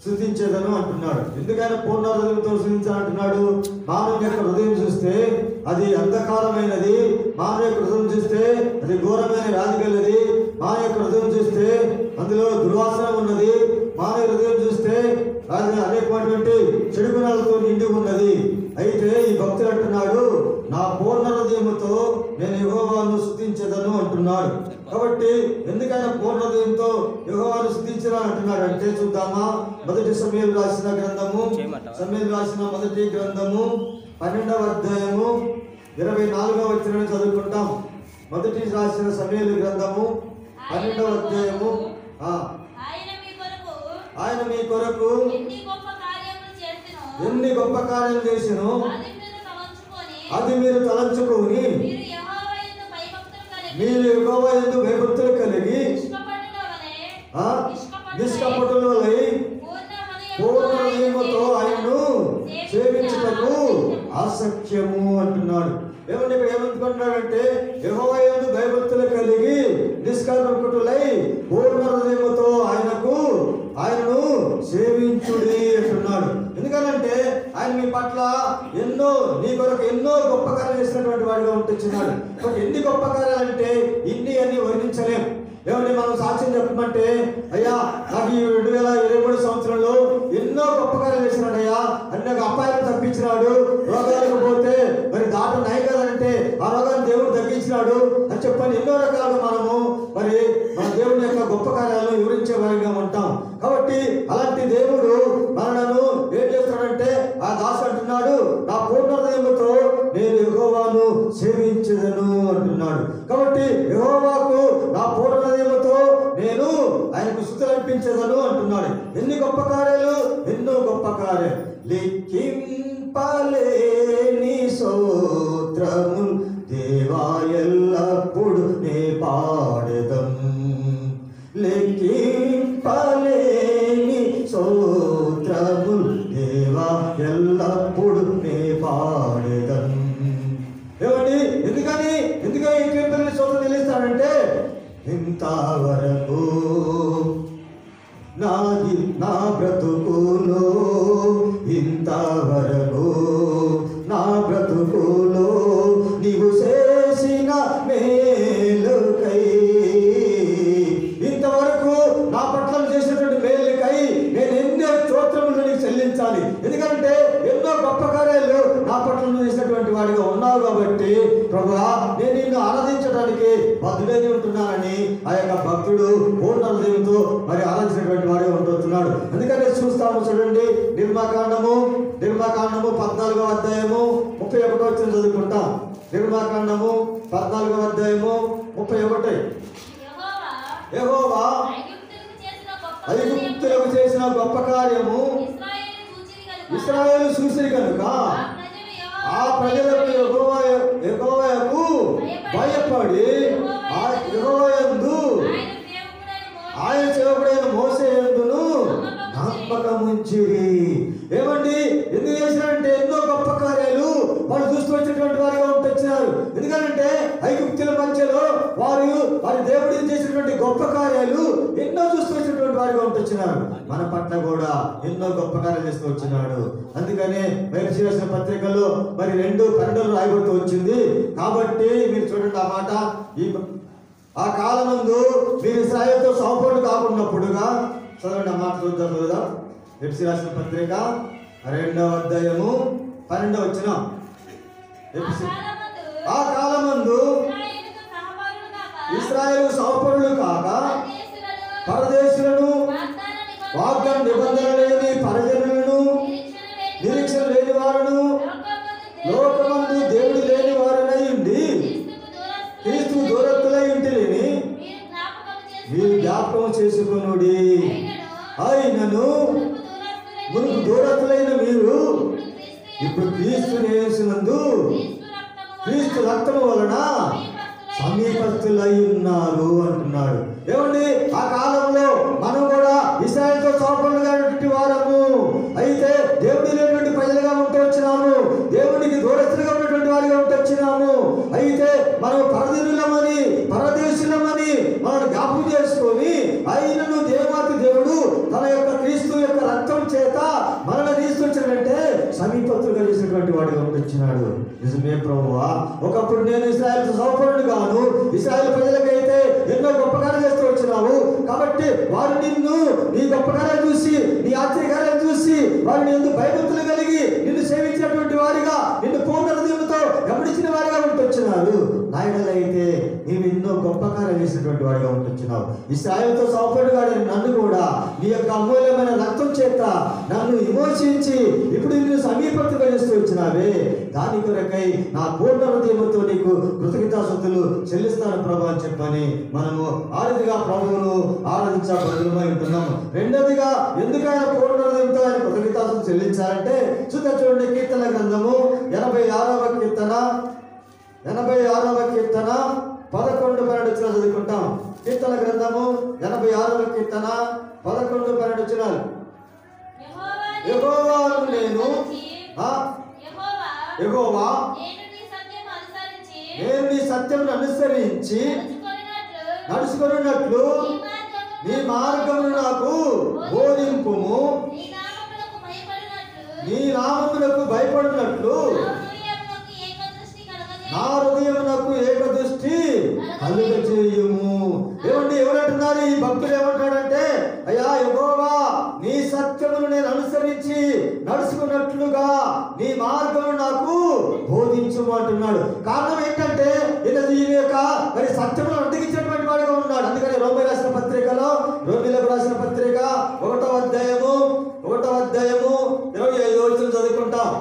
స్తుతించేదను అంటున్నాడు. ఎందుకైనా పూర్ణ హృదయంతో స్తుతించాలంటున్నాడు? మానవుని యొక్క హృదయం చూస్తే అది అంధకారమైనది, మానవ యొక్క హృదయం చూస్తే అది ఘోరమైన వ్యాధి గలది, మానవ యొక్క హృదయం చూస్తే అందులో దుర్వాసన ఉన్నది, మానవ హృదయం చూస్తే అది అనేకమైనటువంటి చెడు గుణాలతో నిండి ఉన్నది. అయితే ఈ భక్తుడు అంటున్నాడు, నా పూర్ణ హృదయముతో నేను యెహోవాను స్తుతించెదను అంటున్నాడు. కాబట్టి ఎందుకైనా పూర్ణ హృదయంతో యెహోవాను స్తుతించరా అంటున్నాడు అంటే చూద్దామా. మొదటి సమూయేలు రాసిన గ్రంథము, సమూయేలు రాసిన మొదటి గ్రంథము 12వ అధ్యాయము 24వ వచనం చదువుకుంటాం. మొదటి రాసిన సమూయేలు గ్రంథము 12వ అధ్యాయము. ఆయన మీ కొరకు ఎన్ని గొప్ప కార్యాలు చేసినో అది మీరు తలంచుకొని మీరు యెహోవా యందు భయభక్తులు కలిగి నిష్కపటులై పూర్ణ హృదయముతో ఆయనను సేవించుటకు అసఖ్యము అంటున్నాడు. ఏమంటే ఇక్కడ ఏమనుకుంటున్నాడంటే, యెహోవా యందు భయభక్తులు కలిగి నిష్కపటులై పూర్ణ హృదయముతో ఆయనను సేవించుడి అంటున్నాడు. ఎందుకంటే ఆయన మీ పట్ల నీ కొరకు ఎన్నో గొప్ప కార్యాలు చేసినటువంటి వాడిగా ఉంటున్నాడు. ఎన్ని గొప్ప కార్యాలంటే అన్ని వర్ణించలేం. ఏమంటే మనం సాక్ష్యం చెప్పమంటే, అయ్యా నాకు ఈ 2023 సంవత్సరంలో ఎన్నో గొప్ప కార్యాలు చేసినాడు అయ్యా, అన్ని అపాయాలు తప్పించినాడు, రోగాలకు పోతే మరి దాటు నయం కదంటే ఆ రోగాన్ని దేవుడు తగ్గించినాడు అని చెప్పని ఎన్నో రకాలుగా మనము మరి మన దేవుని యొక్క గొప్ప కార్యాలను వివరించే వారిగా ఉంటాం. కాబట్టి అలాంటి దేవుడు మనను ఏం చేస్తాడంటే, ఆ దాసు అంటున్నాడు, నా పూర్ణ హృదయముతో నేను యెహోవాను సేవించెదను అంటున్నాడు. కాబట్టి యెహోవాకు నా పూర్ణ హృదయముతో నేను ఆయనకు స్తుతులు అర్పించెదను అంటున్నాడు. ఎన్ని గొప్ప కార్యాలు, ఎన్నో గొప్ప కార్యాలు, లెక్కింపలేని స్తోత్రములు దేవా ఎల్లప్పుడు నే పాడెదం. లెక్కింపలేని స్తోత్రములు దేవా ఎల్లప్పుడు నే పాడెదం. ఏమండి ఎందుకని ఈ కీర్తనని స్తోత్రం చెల్లిస్తాడంటే, ఇంతవరకు నా బ్రతుకులో, ఇంతవరకు నా బ్రతుకులో నీవు చేసిన మేలుకై, ఇంతవరకు నా పట్ల చేసినటువంటి మేలుకై నేను ఎన్నో స్తోత్రములు నీకు చెల్లించాలి. ఎందుకంటే ఎన్నో గొప్ప కార్యాలు నా పట్ల చేసినటువంటి వాడిగా ఉన్నావు కాబట్టి ప్రభువా నేను నిన్ను ఆరాధించడానికి బదులైన ఉంటున్నానని ఆ యొక్క భక్తుడు పూర్ణ హృదయంతో మరి ఆరాధించినటువంటి వాడిగా ఉంటున్నాడు. అందుకని చూస్తాము చూడండి, నిర్మాకాండము 14వ అధ్యాయము 31వ వచనం చదువుకుంటాం. నిర్మాకాండము 14వ అధ్యాయము 31. యెహోవా ఐగుప్తులకు చేసిన గొప్ప కార్యము ఇశ్రాయేలు చూసిరి కనుక ఆ ప్రజలకు యెహోవాకు భయపడి యెహోవా యందు ఆయన సేవకుడైన మోసే యందును నమ్మకముంచిరి. ఏమండి ఎందుకు చేసినారంటే ఎన్నో గొప్ప కార్యాలు వాళ్ళు చూస్తూ వచ్చినటువంటి వారిగా ఉంటున్నారు. ఎందుకంటే ఐగుప్తుల మధ్యలో వారి దేవుడి చేసినటువంటి గొప్ప కార్యాలు ఎన్నో చూస్తూ వచ్చినటువంటి వారిగా ఉంటున్నారు. మన పట్ల కూడా ఎన్నో గొప్ప కార్యాలు చేస్తూ వచ్చినాడు. అందుకనే బైబిల్ రాసిన పత్రికల్లో మరి 2:12 రాయబడుతూ వచ్చింది. కాబట్టి మీరు చూడండి ఆ మాట, ఆ కాలమందు మీరు ఇశ్రాయేలుతో సంపూర్ణ కాకున్నప్పుడుగా చదవండి ఆ మాట చూద్దాం. బైబిల్ రాసిన పత్రిక 2వ అధ్యాయము 12వ వచనం. ఆ కాలమందు ఇశ్రాయేలు సహపరులు కాక పరదేశులను, వాగ్దాన నిబంధన లేని పరిజనులను, నిరీక్షణ లేని వారును, లోకమందు దేవుడు లేని వారునై ఉండి క్రీస్తు దూరత్తులై ఉంటిని మీరు జ్ఞాపకం చేసుకొనుడి. అయినను మునుపు దూరత్తులైన మీరు ఇప్పుడు క్రీస్తుని యేసునందు క్రీస్తు రక్తము వలన సమీపస్తులై ఉన్నారు అంటున్నాడు. ఏమండి ఆ కాలంలో మనం కూడా ఇశ్రాయేలుతో సహపరులుగా వారము, అయితే దేవుడి లేనటువంటి ప్రజలుగా ఉంటూ వచ్చినాము, దేవునికి దూరస్తులుగా ఉన్నటువంటి వారిగా ఉంటూ వచ్చినాము. అయితే మనం పరదేశులమని మనం జ్ఞాపకం చేసుకొని ఆయనను దేవాతి దేవుడు తన యొక్క క్రీస్తు యొక్క రక్తం సమీపత్తులుగా చేసినటువంటి వాడిగా ఉంటున్నాడు. నిజమే ప్రభువా, ఒకప్పుడు నేను ఇశ్రాయేలు సౌపరుడు గాను, ఇశ్రాయేలు ప్రజలకైతే ఎన్నో గొప్ప కార్యాలు చేస్తూ వచ్చినావు కాబట్టి వారు నిన్ను నీ గొప్ప కార్యాలు చూసి, నీ ఆశ్చర్యకార్యాలు చూసి వారిని ఎందుకు భయభక్తులు కలిగి నిన్ను సేవించినటువంటి వారిగా, నిన్ను పూర్ణ హృదయంతో గమనించిన వారిగా ఉంటున్నారు. నాయనలైతే నీవు ఎన్నో గొప్ప కార్యాలు చేసినటువంటి వాడిగా ఉంటున్నావు. ఇశ్రాయేలుతో సౌపరుడుగా నన్ను కూడా నీ యొక్క అమూల్యమైన రక్తం చేత నన్ను విమోచించి ఇప్పుడు నిన్ను సమీపత్తుగా చేస్తూ వచ్చినావే, దాని కొరకై నా పూర్ణ హృదయంతో నీకు కృతజ్ఞతాస్తుతులు చెల్లిస్తాను ప్రభు అని చెప్పని మనము ఆరుదిగా ప్రభువును ఆరాధించబడుమై ఉంటున్నాము. రెండోదిగా ఎందుకైనా పూర్ణ హృదయంతో ఆయన కృతజ్ఞతాస్తుతులు చెల్లించాలంటే చూడండి, కీర్తన గ్రంథము 86వ కీర్తన 11-12 చదువుకుంటాం. కీర్తన గ్రంథము 86వ కీర్తన 11-12. యెహోవాను నేను యెహోవా నేను నీ సత్యమును అనుసరించి నడుచుకొనున్నట్లు నీ మార్గమును నాకు బోధింపుము, నీ నామమునకు భయపడినట్లు నా హృదయమునకు ఏకదృష్టి కలుగజేయుము. ఏమండి, ఎవరంటున్నారు? ఈ భక్తులు ఏమంటాడంటే, అయ్యా యెహోవా నీ సత్యమును నేను అనుసరించి నడుచుకున్నట్లుగా నీ మార్గము నాకు బోధించుము అంటున్నాడు. కారణం ఏంటంటే ఈయన యొక్క మరి సత్యమును అడ్డగించినటువంటి వాడిగా ఉన్నాడు. అందుకని రోమీయులకు రాసిన పత్రికలో 1వ అధ్యాయము 25 చదువుకుంటాం.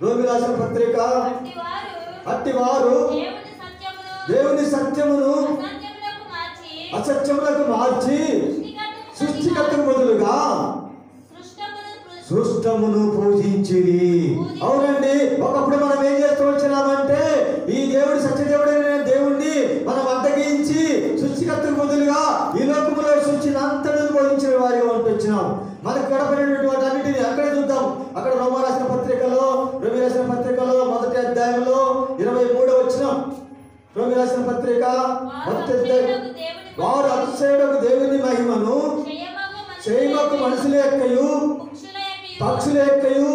రోమీయులకు రాసిన పత్రిక, అట్టివారు దేవుని సత్యమును అసత్యములకు మార్చి సృష్టికర్తకు బదులుగా సృష్టమును పూజించిరి. అవునండి, ఒకప్పుడు మనం ఏం చేస్తూ వచ్చినామంటే ఈ దేవుడు సత్యదేవుడైన దేవుణ్ణి మనం అడ్డగించి సృష్టికర్తకు బదులుగా ఈ లోకములో సృష్టిని అంతటిని బోధించిన వారిగా ఉంటున్నాం. మనకు గడపడినటువంటి వాటి అన్నింటినీ అక్కడే చూద్దాం. అక్కడ రోమీయులకు రాసిన పత్రికలో 1వ అధ్యాయంలో 23వ వచనం. రోమీయులకు రాసిన పత్రిక 1వ అధ్యాయం, వారు అతిశయుడగు దేవుని మహిమను చేయమకు మనుషుల యొక్కయు పక్షుల యొక్కయు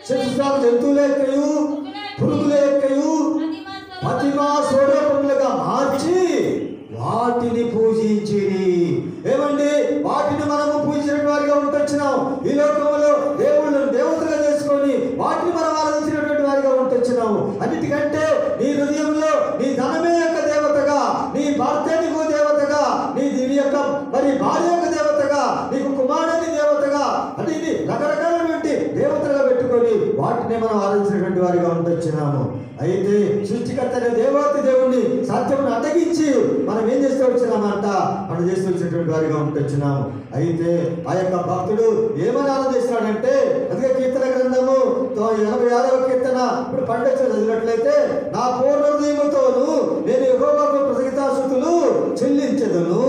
చతుష్పాద జంతువుల యొక్కయు పురుగుల యొక్కయు ప్రతిమా స్వరూపములుగా మార్చి వాటిని పూజించిరి. ఏమండి, వాటిని మనము పూజించిన వారిగా ఉంటున్నాం. ఈ లోకంలో దేవుళ్ళను దేవతలుగా చేసుకొని వాటిని మనం ఆరాధించినటువంటి వారిగా ఉంటున్నాము. అన్నిటికంటే నీ హృదయంలో నీ ధనమే యొక్క దేవతగా, నీ భర్తే నీకు దేవతగా, నీ యొక్క మరి భార్య యొక్క దేవతగా, నీకు కుమారుని దేవతగా, అంటే ఇది రకరకాలైనటువంటి దేవతలుగా పెట్టుకొని వాటిని మనం ఆరాధించినటువంటి వారిగా ఉంటున్నాము. అయితే సృష్టికర్త దేవాతి దేవుణ్ణి సత్యమును అడ్డగించి మనం ఏం చేస్తూ వచ్చినామంట, మనం చేస్తూ వచ్చినటువంటి వారిగా ఉంటున్నాము. అయితే ఆ యొక్క భక్తుడు ఏమని ఆరాధిస్తున్నాడంటే, అందుకే కీర్తన గ్రంథము 86వ కీర్తన ఇప్పుడు 12 చదివినట్లయితే, నా పూర్ణ హృదయముతోను నేను యెహోవాకు కృతజ్ఞతాస్తుతులు చెల్లించెదను,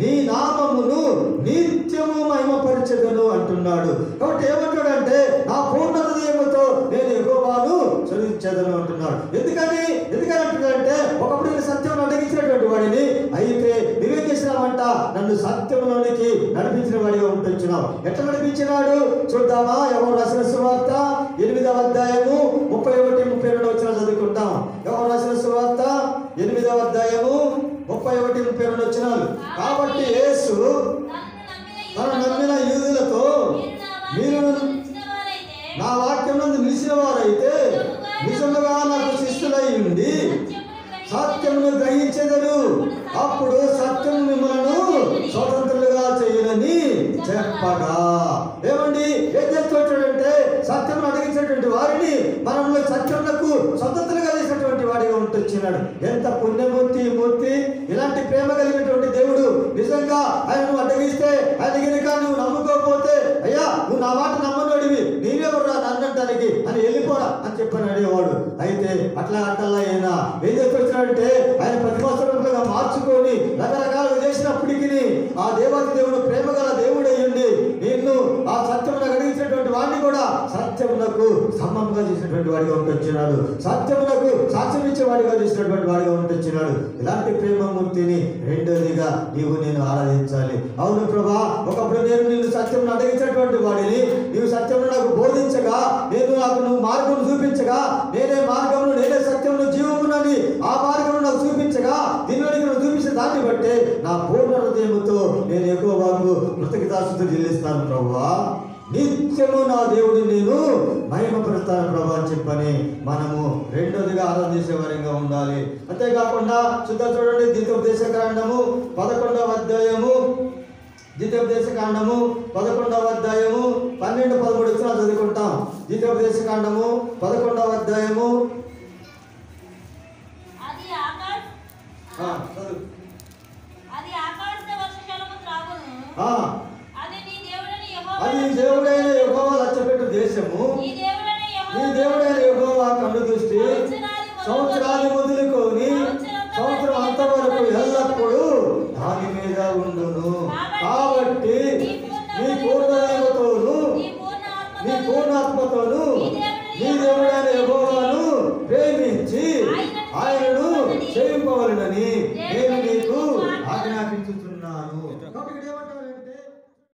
నీ నామమును నిత్యము మహిమపరచెదను అంటున్నాడు. కాబట్టి ఏమంటాడంటే, నా పూర్ణ హృదయముతో నేను యెహోవాను చెల్లించెదను అంటున్నాడు. ఎందుకని అంటున్నాడంటే, ఒకప్పుడు నేను సత్యం అడ్డగించినటువంటి వాడిని, అయితే నువ్వేం చేసినావంట, నన్ను సత్యంలోనికి నడిపించిన వాడిగా ఉంటున్నావు. ఎట్లా నడిపించినాడు చూద్దామా? యోహాను రాసిన సువార్త 8వ అధ్యాయము 31-32 చదువుకుంటాం. యోహాను రాసిన సువార్త 8వ అధ్యాయము 31-32. కాబట్టి యేసు తన నమ్మిన యూదులతో, మీరు నా వాక్యం నందు నిలిచిన వారైతే నిజముగా నాకు శిష్యులై ఉండి సత్యమును గ్రహించెదరు, అప్పుడు సత్యం మిమ్మల్ని స్వతంత్రులుగా చేయనని చెప్పగా. ఏమండి, ఏం చేస్తుంటాడంటే సత్యం అడిగించినటువంటి వారిని మనలో సత్యములకు స్వతంత్రులుగా చేసినటువంటి వాడిగా ఉంటున్నాడు. ఎంత పుణ్యమూర్తి మూర్తి! ఇలాంటి ప్రేమ కలిగినటువంటి దేవుడు నిజంగా ఆయనను అడ్డగిస్తే, ఆయన కనుక నువ్వు నమ్ముకోకపోతే, అయ్యా నువ్వు నా మాట నమ్మనోడివి, నీవెవరు నన్నంటానికి అని వెళ్ళిపోరా అని చెప్పని అడిగేవాడు. అయితే అట్లా అట్టల్లా అయినా ఏం చేస్తున్నాడంటే, ఆయన ప్రతిమాస్వరూపులుగా మార్చుకొని రకరకాలుగా చేసినప్పటికీ ఆ దేవాది దేవుడు ప్రేమ గల దేవుడు అయ్యుండి నిన్ను ఆ సత్యమునకు అడిగించినటువంటి వాడిని కూడా సత్యమునకు సమంగా చేసినటువంటి వాడిగా ఉంటున్నాడు. సత్యమునకు సాక్ష్యం ఇచ్చేవాడిగా చేసినటువంటి వాడిగా ఉంటున్నాడు. ఇలాంటి ప్రేమమూర్తిని రెండోదిగా నీవు నేను ఆరాధించాలి. అవును ప్రభా, ఒకప్పుడు నేను నిన్ను సత్యమును అడిగించినటువంటి వాడిని, నీవు సత్యమును నాకు బోధించాలి నేనే మార్గమును, నేనే సత్యమును, జీవమునని ఆ మార్గమును నాకు చూపించగా, దీనిలోనికి నువ్వు చూపించిన దాన్ని బట్టే నా పూర్ణ హృదయముతో నేను యెహోవాకు కృతజ్ఞతాస్తుతులు చెల్లిస్తాను ప్రభువా. నిత్యము నా దేవుడిని నేను మహిమపరుస్తాను ప్రభు అని చెప్పని మనము రెండోదిగా ఆరాధన చేసే వారంగా ఉండాలి. అంతేకాకుండా చూడండి, ద్వితీయోపదేశకాండము 11వ అధ్యాయము, ద్వితీయోపదేశకాండము 11వ అధ్యాయము 12-13 వచనాలు చదువుకుంటాం. ద్వితీయోపదేశకాండము 11వ అధ్యాయము అది దేవుడైన యెహోవా లక్ష్యపెట్టు దేశము, నీ దేవుడైన యెహోవా కన్ను దృష్టి సంవత్సరాలు మొదలుకొని సంవత్సరం అంతవరకు ఎల్లప్పుడూ దాని మీద ఉండును. కాబట్టి నీ పూర్ణాత్మతోను నీ దేవుడైన యెహోవాను ప్రేమించి ఆయనను సేవింపవలెనని నేను